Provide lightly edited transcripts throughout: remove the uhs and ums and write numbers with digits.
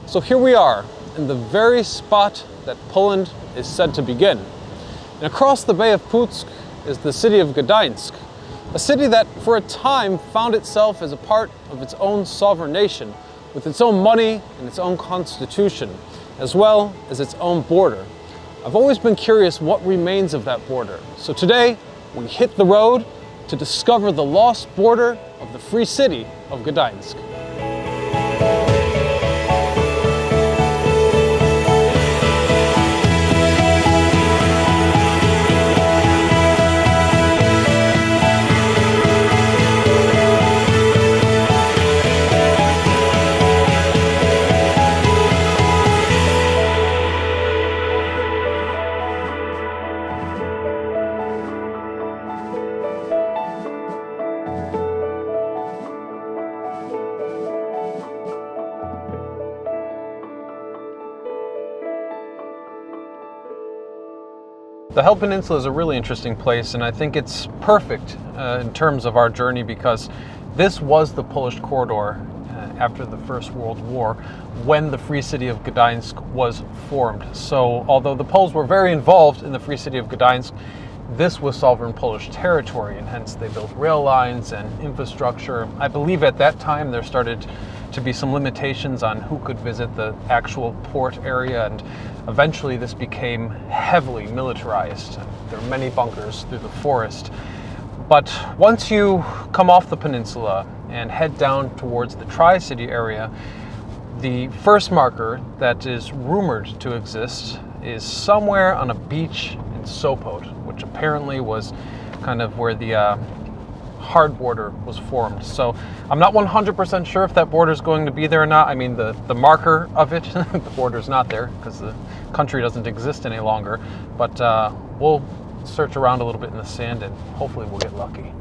So here we are, in the very spot that Poland is said to begin. And across the Bay of Puck is the city of Gdańsk, a city that for a time found itself as a part of its own sovereign nation, with its own money and its own constitution, as well as its own border. I've always been curious what remains of that border. So today, we hit the road to discover the lost border of the free city of Gdańsk. The Hel Peninsula is a really interesting place, and I think it's perfect in terms of our journey because this was the Polish corridor after the First World War when the Free City of Gdańsk was formed. So although the Poles were very involved in the Free City of Gdańsk, this was sovereign Polish territory, and hence they built rail lines and infrastructure. I believe at that time there started to be some limitations on who could visit the actual port area, and eventually this became heavily militarized. There are many bunkers through the forest. But once you come off the peninsula and head down towards the Tri-City area, the first marker that is rumored to exist is somewhere on a beach in Sopot, which apparently was kind of where the hard border was formed. So I'm not 100% sure if that border is going to be there or not. I mean, the marker of it, the border's not there because the country doesn't exist any longer. But we'll search around a little bit in the sand and hopefully we'll get lucky.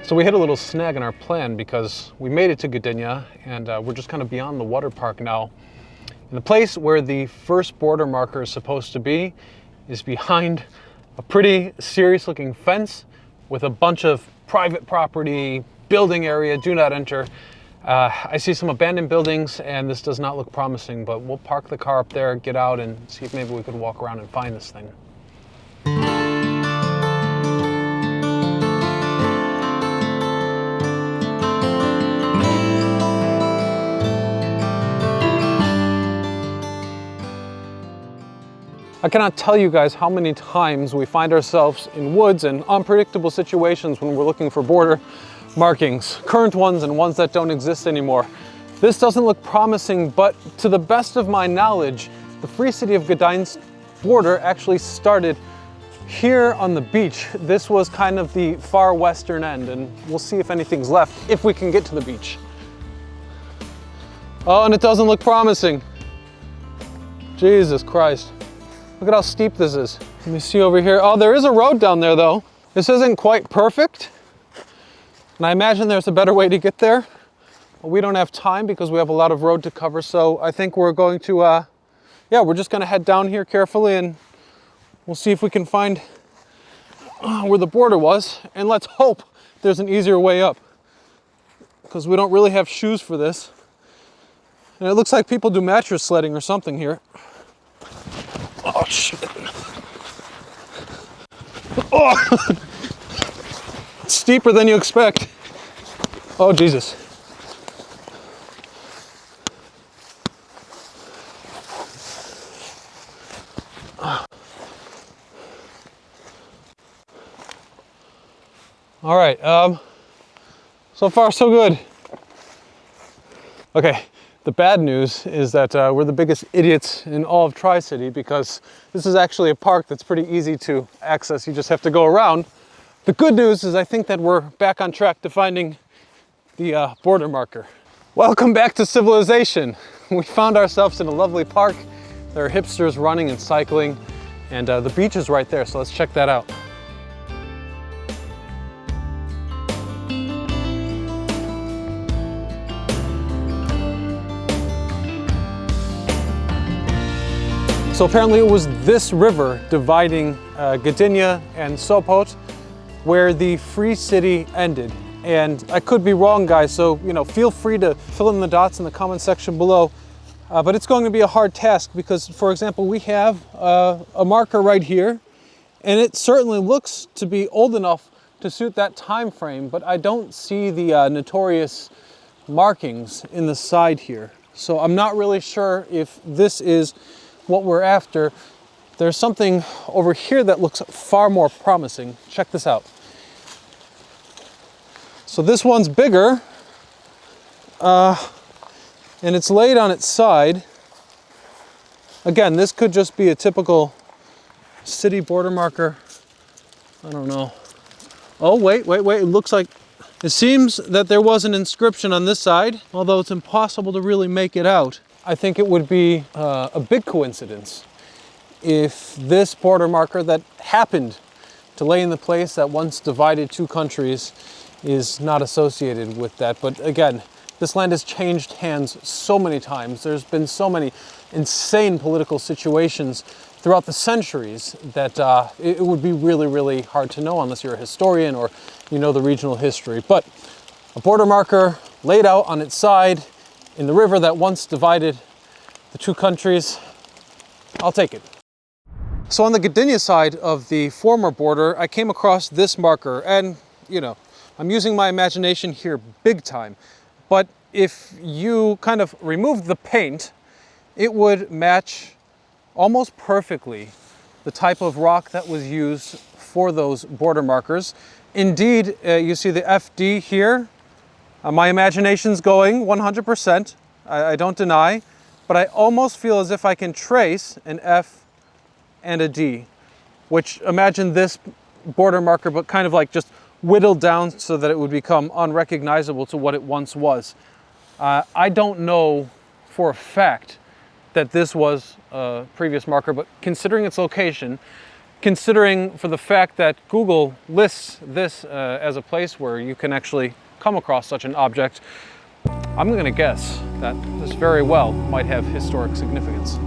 So we hit a little snag in our plan because we made it to Gdynia and we're just kind of beyond the water park now. And the place where the first border marker is supposed to be is behind a pretty serious looking fence with a bunch of private property, building area, do not enter. I see some abandoned buildings and this does not look promising, but we'll park the car up there, get out and see if maybe we could walk around and find this thing. I cannot tell you guys how many times we find ourselves in woods and unpredictable situations when we're looking for border markings, current ones and ones that don't exist anymore. This doesn't look promising, but to the best of my knowledge, the Free City of Gdańsk border actually started here on the beach. This was kind of the far western end, and we'll see if anything's left, if we can get to the beach. Oh, and it doesn't look promising. Jesus Christ. Look at how steep this is. Let me see over here. Oh, there is a road down there though. This isn't quite perfect, and I imagine there's a better way to get there. But we don't have time because we have a lot of road to cover, so I think we're going to, yeah, we're just gonna head down here carefully and we'll see if we can find where the border was, and let's hope there's an easier way up because we don't really have shoes for this. And it looks like people do mattress sledding or something here. Oh, shit. Oh! It's steeper than you expect. Oh, Jesus. All right, so far so good. Okay, the bad news is that we're the biggest idiots in all of Tri-City because this is actually a park that's pretty easy to access. You just have to go around. The good news is I think that we're back on track to finding the border marker. Welcome back to civilization. We found ourselves in a lovely park. There are hipsters running and cycling, and the beach is right there, so let's check that out. So apparently it was this river dividing Gdynia and Sopot where the Free City ended. And I could be wrong, guys, so feel free to fill in the dots in the comment section below. But it's going to be a hard task because, for example, we have a marker right here, and it certainly looks to be old enough to suit that time frame, but I don't see the notorious markings in the side here. So I'm not really sure if this is what we're after. There's something over here that looks far more promising. Check this out. So this one's bigger, and it's laid on its side. Again, this could just be a typical city border marker. I don't know. Oh, wait. It looks like, it seems that there was an inscription on this side, although it's impossible to really make it out. I think it would be a big coincidence if this border marker that happened to lay in the place that once divided two countries is not associated with that. But again, this land has changed hands so many times. There's been so many insane political situations throughout the centuries that it would be really, really hard to know unless you're a historian or you know the regional history. But a border marker laid out on its side in the river that once divided the two countries, I'll take it. So on the Gdynia side of the former border, I came across this marker, and I'm using my imagination here big time. But if you kind of removed the paint, it would match almost perfectly the type of rock that was used for those border markers. Indeed, you see the FD here. My imagination's going 100%, I don't deny, but I almost feel as if I can trace an F and a D, which imagine this border marker, but kind of like just whittled down so that it would become unrecognizable to what it once was. I don't know for a fact that this was a previous marker, but considering its location, considering for the fact that Google lists this as a place where you can actually come across such an object, I'm going to guess that this very well might have historic significance.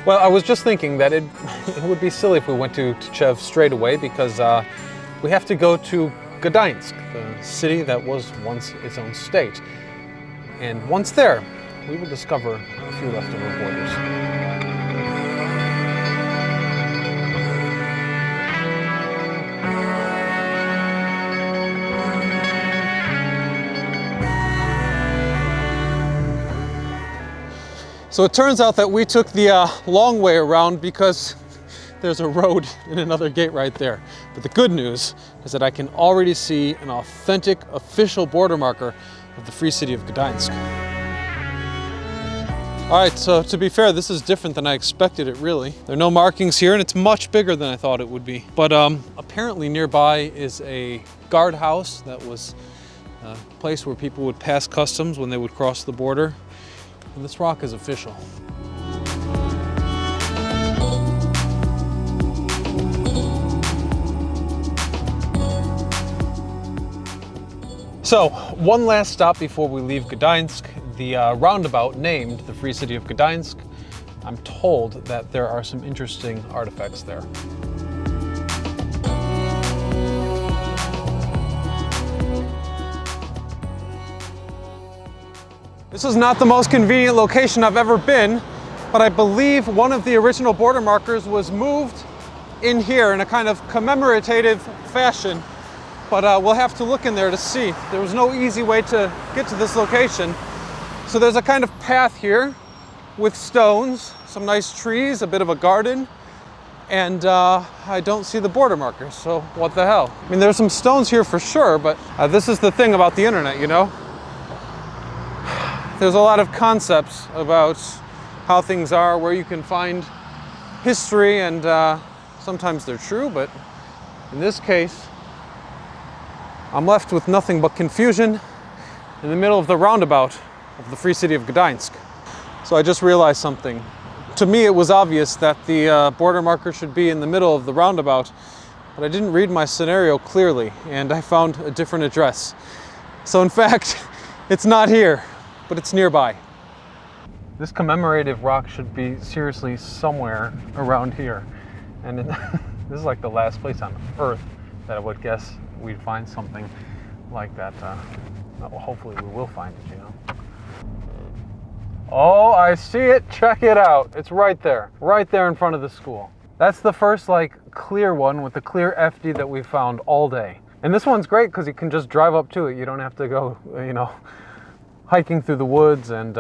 Well, I was just thinking that it would be silly if we went to Tczew straight away because we have to go to Gdańsk, the city that was once its own state. And once there, we will discover a few leftover borders. So it turns out that we took the long way around because there's a road and another gate right there. But the good news is that I can already see an authentic official border marker of the Free City of Gdansk. All right, so to be fair, this is different than I expected it, really. There are no markings here, and it's much bigger than I thought it would be. But apparently nearby is a guard house that was a place where people would pass customs when they would cross the border. And this rock is official. So, one last stop before we leave Gdańsk, the roundabout named the Free City of Gdańsk. I'm told that there are some interesting artifacts there. This is not the most convenient location I've ever been, but I believe one of the original border markers was moved in here in a kind of commemorative fashion. But we'll have to look in there to see. There was no easy way to get to this location. So there's a kind of path here with stones, some nice trees, a bit of a garden, and I don't see the border markers, so what the hell? I mean, there's some stones here for sure, but this is the thing about the internet, you know? There's a lot of concepts about how things are, where you can find history, and sometimes they're true, but in this case, I'm left with nothing but confusion in the middle of the roundabout of the Free City of Gdańsk. So I just realized something. To me, it was obvious that the border marker should be in the middle of the roundabout, but I didn't read my scenario clearly, and I found a different address. So in fact, it's not here, but it's nearby. This commemorative rock should be seriously somewhere around here. And this is like the last place on Earth that I would guess we'd find something like that. Well, hopefully we will find it, you know. Oh, I see it. Check it out. It's right there in front of the school. That's the first like clear one with the clear FD that we found all day. And this one's great because you can just drive up to it. You don't have to go, you know, hiking through the woods and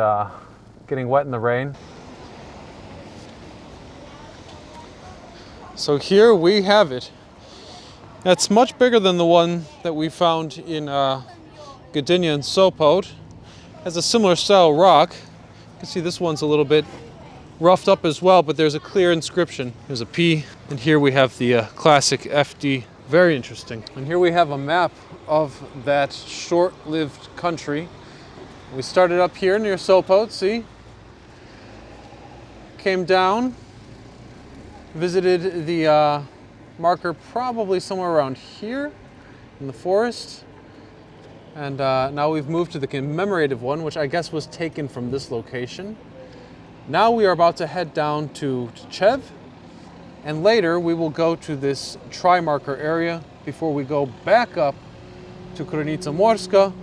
getting wet in the rain. So here we have it. That's much bigger than the one that we found in Gdynia and Sopot. Has a similar style rock. You can see this one's a little bit roughed up as well, but there's a clear inscription. There's a P, and here we have the classic FD. Very interesting. And here we have a map of that short-lived country. We started up here near Sopot, see? Came down, visited the marker probably somewhere around here in the forest. And now we've moved to the commemorative one, which I guess was taken from this location. Now we are about to head down to Tczew, and later we will go to this tri-marker area before we go back up to Krynica Morska,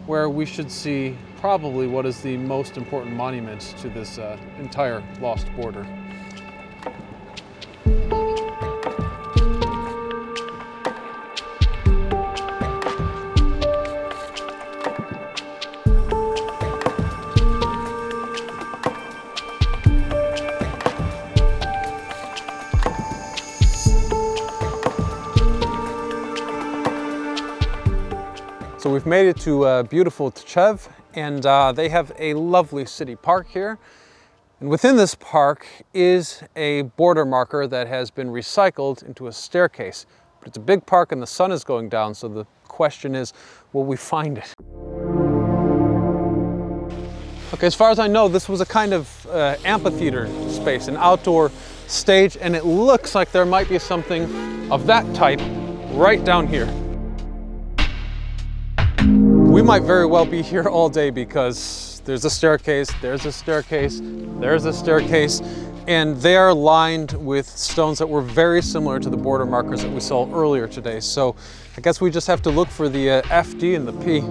where we should see probably what is the most important monument to this entire lost border. So we've made it to beautiful Tczew, and they have a lovely city park here. And within this park is a border marker that has been recycled into a staircase. But it's a big park and the sun is going down, so the question is, will we find it? Okay, as far as I know, this was a kind of amphitheater space, an outdoor stage, and it looks like there might be something of that type right down here. We might very well be here all day because there's a staircase, there's a staircase, there's a staircase, and they are lined with stones that were very similar to the border markers that we saw earlier today. So I guess we just have to look for the FD and the P.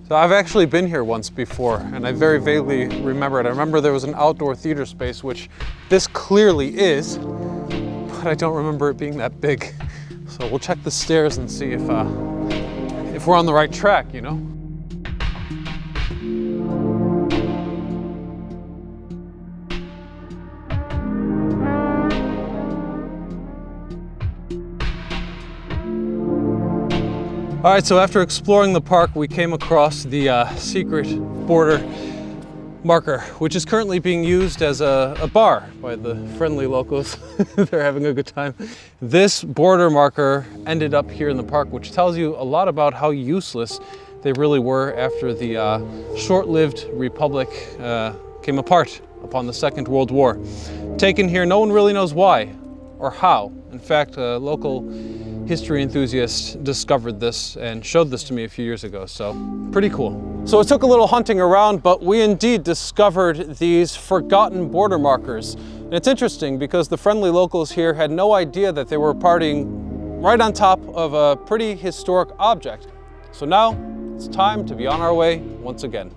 So I've actually been here once before, and I very vaguely remember it. I remember there was an outdoor theater space, which this clearly is, but I don't remember it being that big. So we'll check the stairs and see if we're on the right track, you know? All right, so after exploring the park, we came across the secret border marker, which is currently being used as a bar by the friendly locals. They're having a good time. This border marker ended up here in the park, which tells you a lot about how useless they really were after the short-lived republic came apart upon the Second World War. Taken here, no one really knows why or how. In fact, a local history enthusiast discovered this and showed this to me a few years ago, so pretty cool. So it took a little hunting around, but we indeed discovered these forgotten border markers. And it's interesting because the friendly locals here had no idea that they were partying right on top of a pretty historic object. So now it's time to be on our way once again.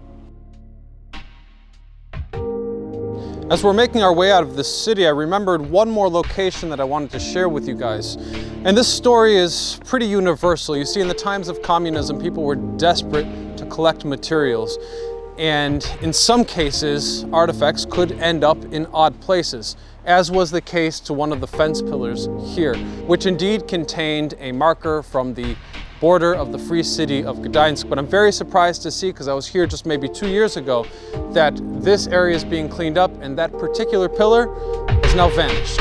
As we're making our way out of this city, I remembered one more location that I wanted to share with you guys. And this story is pretty universal. You see, in the times of communism, people were desperate to collect materials. And in some cases, artifacts could end up in odd places, as was the case to one of the fence pillars here, which indeed contained a marker from the border of the Free City of Gdansk. But I'm very surprised to see, because I was here just maybe 2 years ago, that this area is being cleaned up and that particular pillar has now vanished.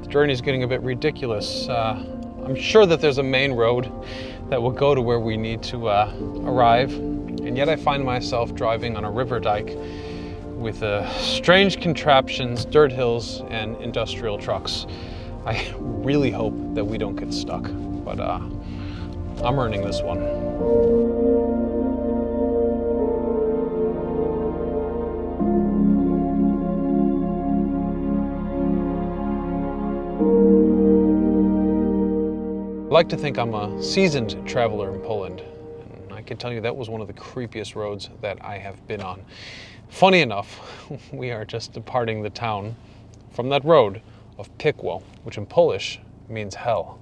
The journey is getting a bit ridiculous. I'm sure that there's a main road that will go to where we need to arrive, and yet I find myself driving on a river dike with strange contraptions, dirt hills, and industrial trucks. I really hope that we don't get stuck, but I'm earning this one. I like to think I'm a seasoned traveler in Poland, and I can tell you that was one of the creepiest roads that I have been on. Funny enough, we are just departing the town from that road of Piekło, which in Polish means hell.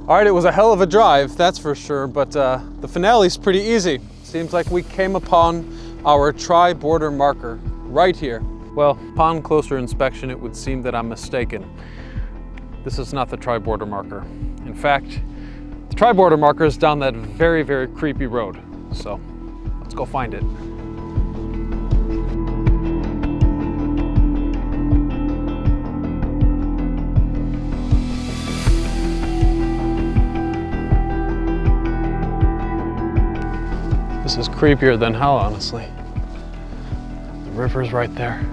All right, it was a hell of a drive, that's for sure, but the finale's pretty easy. Seems like we came upon our tri-border marker right here. Well, upon closer inspection, it would seem that I'm mistaken. This is not the tri-border marker. In fact, the tri-border marker is down that very, very creepy road. So let's go find it. This is creepier than hell, honestly. The river's right there.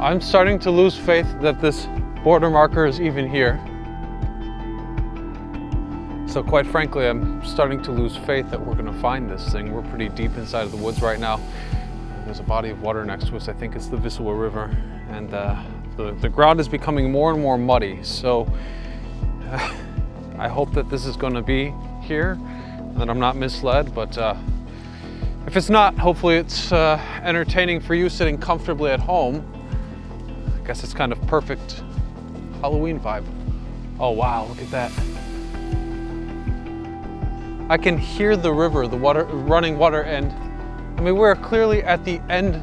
I'm starting to lose faith that this border marker is even here. So quite frankly, I'm starting to lose faith that we're gonna find this thing. We're pretty deep inside of the woods right now. There's a body of water next to us. I think it's the Wisła River. And the ground is becoming more and more muddy. So I hope that this is gonna be here and that I'm not misled, but if it's not, hopefully it's entertaining for you sitting comfortably at home. I guess it's kind of perfect Halloween vibe. Oh wow, look at that. I can hear the river, the water, running water, and I mean, we're clearly at the end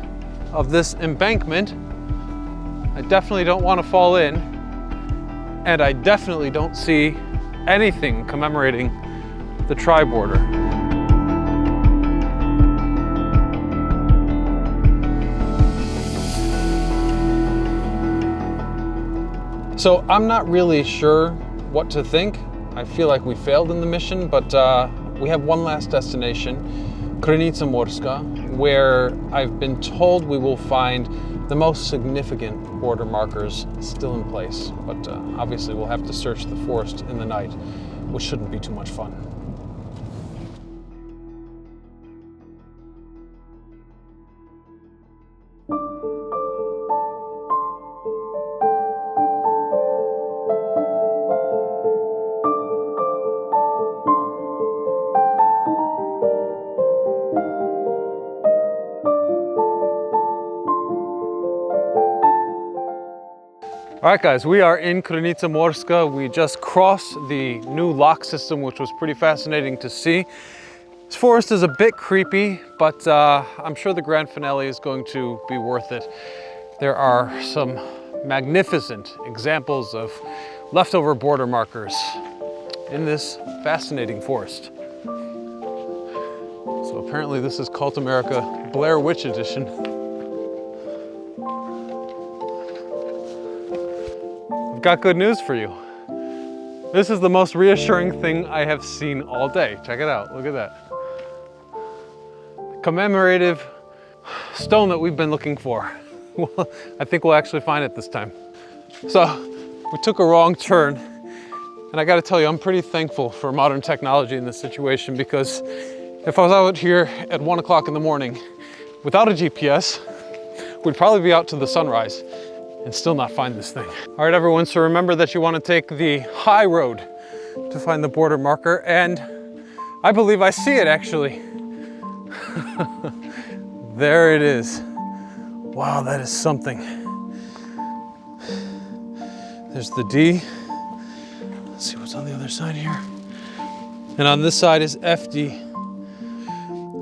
of this embankment. I definitely don't want to fall in, and I definitely don't see anything commemorating the tri-border. So I'm not really sure what to think. I feel like we failed in the mission, but we have one last destination, Krynica Morska, where I've been told we will find the most significant border markers still in place. But obviously we'll have to search the forest in the night, which shouldn't be too much fun. All right, guys, we are in Krynica Morska. We just crossed the new lock system, which was pretty fascinating to see. This forest is a bit creepy, but I'm sure the grand finale is going to be worth it. There are some magnificent examples of leftover border markers in this fascinating forest. So apparently this is Cult America Blair Witch Edition. I've got good news for you. This is the most reassuring thing I have seen all day. Check it out, look at that. Commemorative stone that we've been looking for. Well, I think we'll actually find it this time. So we took a wrong turn, and I gotta tell you, I'm pretty thankful for modern technology in this situation, because if I was out here at 1 o'clock in the morning without a GPS, we'd probably be out to the sunrise and still not find this thing. All right, everyone, so remember that you want to take the high road to find the border marker, and I believe I see it actually. There it is. Wow, that is something. There's the D. Let's see what's on the other side here. And on this side is FD.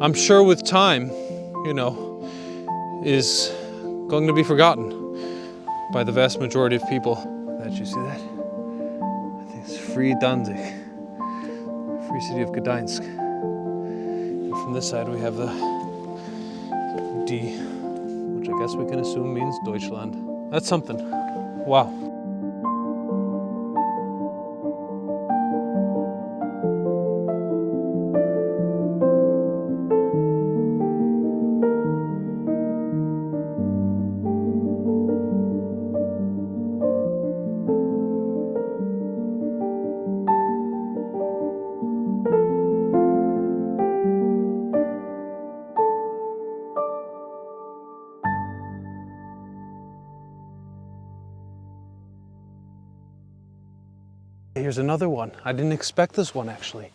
I'm sure with time, you know, is going to be forgotten by the vast majority of people. That you see that? I think it's Freie Danzig, Free City of Gdansk. And from this side we have the D, which I guess we can assume means Deutschland. That's something. Wow. Here's another one. I didn't expect this one, actually.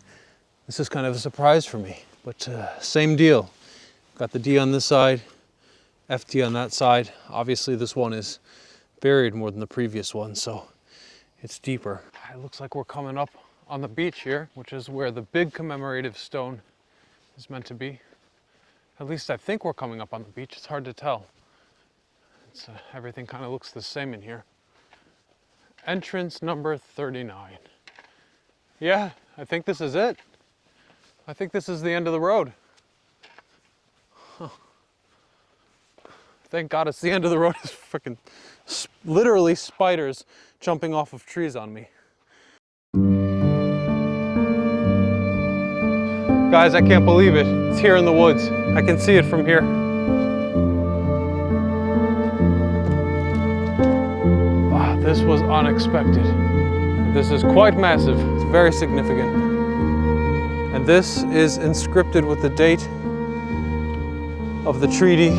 This is kind of a surprise for me, but same deal. Got the D on this side, FD on that side. Obviously this one is buried more than the previous one, so it's deeper. It looks like we're coming up on the beach here, which is where the big commemorative stone is meant to be. At least I think we're coming up on the beach. It's hard to tell. Everything kind of looks the same in here. Entrance number 39. Yeah, I think this is it. I think this is the end of the road. Huh. Thank God it's the end of the road. It's freaking literally spiders jumping off of trees on me. Guys, I can't believe it. It's here in the woods. I can see it from here. This was unexpected. This is quite massive. It's very significant. And this is inscripted with the date of the treaty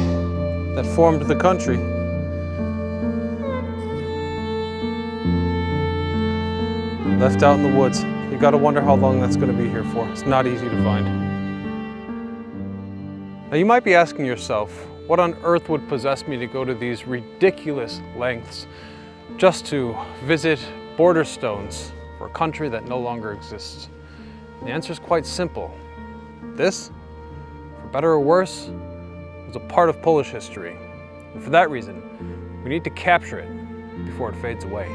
that formed the country. Left out in the woods. You gotta wonder how long that's gonna be here for. It's not easy to find. Now you might be asking yourself, what on earth would possess me to go to these ridiculous lengths just to visit border stones for a country that no longer exists? And the answer is quite simple. This, for better or worse, was a part of Polish history. And for that reason, we need to capture it before it fades away.